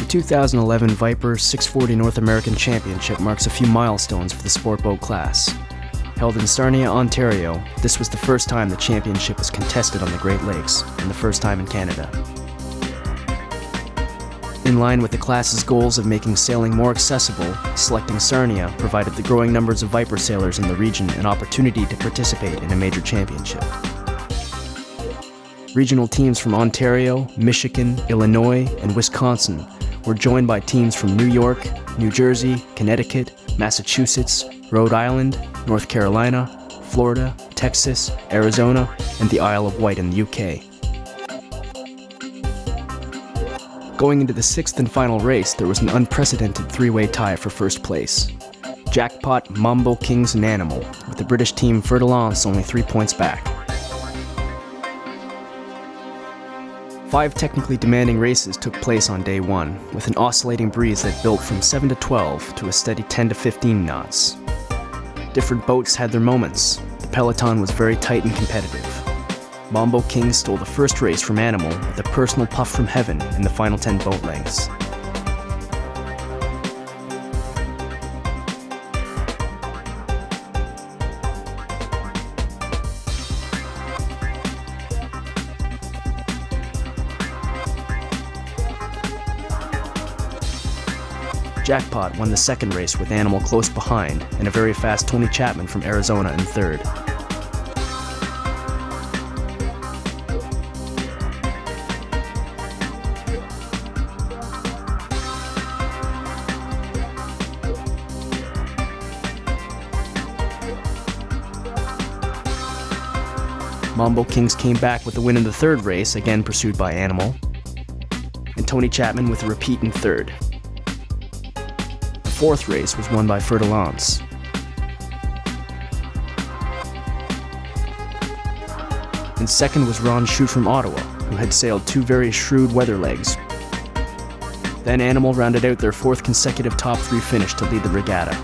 2011 Viper 640 North American Championship marks a few milestones for the sport boat class. Held in Sarnia, Ontario, this was the first time the championship was contested on the Great Lakes, and the first time in Canada. In line with the class's goals of making sailing more accessible, selecting Sarnia provided the growing numbers of Viper sailors in the region an opportunity to participate in a major championship. Regional teams from Ontario, Michigan, Illinois, and Wisconsin were joined by teams from New York, New Jersey, Connecticut, Massachusetts, Rhode Island, North Carolina, Florida, Texas, Arizona, and the Isle of Wight in the UK. Going into the sixth and final race, there was an unprecedented three-way tie for first place. Jackpot, Mambo Kings, and Animal, with the British team Fer de Lance only 3 points back. 5 technically demanding races took place on day 1, with an oscillating breeze that built from 7 to 12 to a steady 10 to 15 knots. Different boats had their moments. The peloton was very tight and competitive. Mambo Kings stole the first race from Animal with a personal puff from heaven in the final 10 boat lengths. Jackpot won the second race with Animal close behind, and a very fast Tony Chapman from Arizona in third. Mambo Kings came back with the win in the third race, again pursued by Animal, and Tony Chapman with a repeat in third. The fourth race was won by Fer de Lance. And second was Ron Shute from Ottawa, who had sailed 2 very shrewd weather legs. Then Animal rounded out their 4th consecutive top 3 finish to lead the regatta.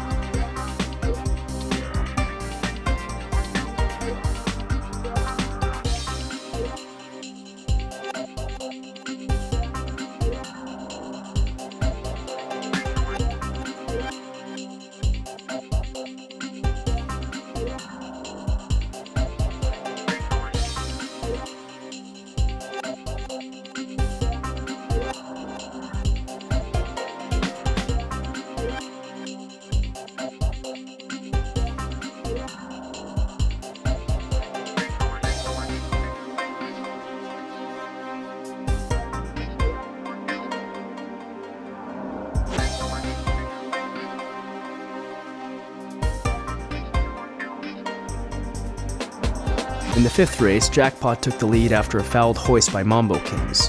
In the 5th race, Jackpot took the lead after a fouled hoist by Mambo Kings.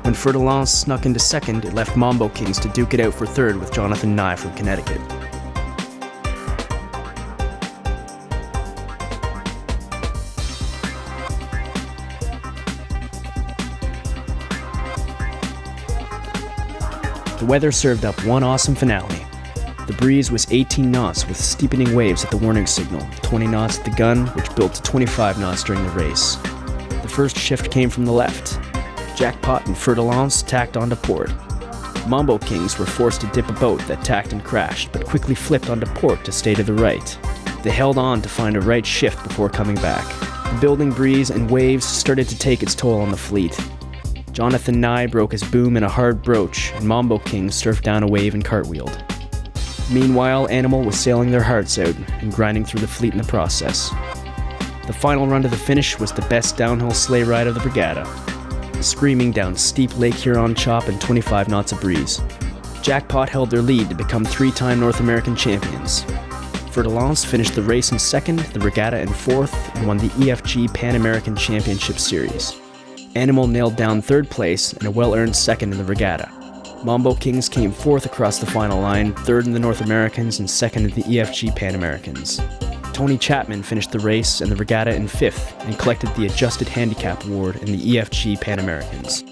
When Fer de Lance snuck into second, it left Mambo Kings to duke it out for third with Jonathan Nye from Connecticut. The weather served up one awesome finale. The breeze was 18 knots with steepening waves at the warning signal, 20 knots at the gun, which built to 25 knots during the race. The first shift came from the left. Jackpot and Fer de Lance tacked onto port. Mambo Kings were forced to dip a boat that tacked and crashed, but quickly flipped onto port to stay to the right. They held on to find a right shift before coming back. The building breeze and waves started to take its toll on the fleet. Jonathan Nye broke his boom in a hard broach, and Mambo Kings surfed down a wave and cartwheeled. Meanwhile, Animal was sailing their hearts out and grinding through the fleet in the process. The final run to the finish was the best downhill sleigh ride of the regatta, screaming down steep Lake Huron chop and 25 knots of breeze. Jackpot held their lead to become 3-time North American champions. Fer de Lance finished the race in second, the regatta in 4th, and won the EFG Pan American Championship Series. Animal nailed down 3rd place and a well-earned 2nd in the regatta. Mambo Kings came 4th across the final line, 3rd in the North Americans, and 2nd in the EFG Pan Americans. Tony Chapman finished the race and the regatta in 5th and collected the Adjusted Handicap Award in the EFG Pan Americans.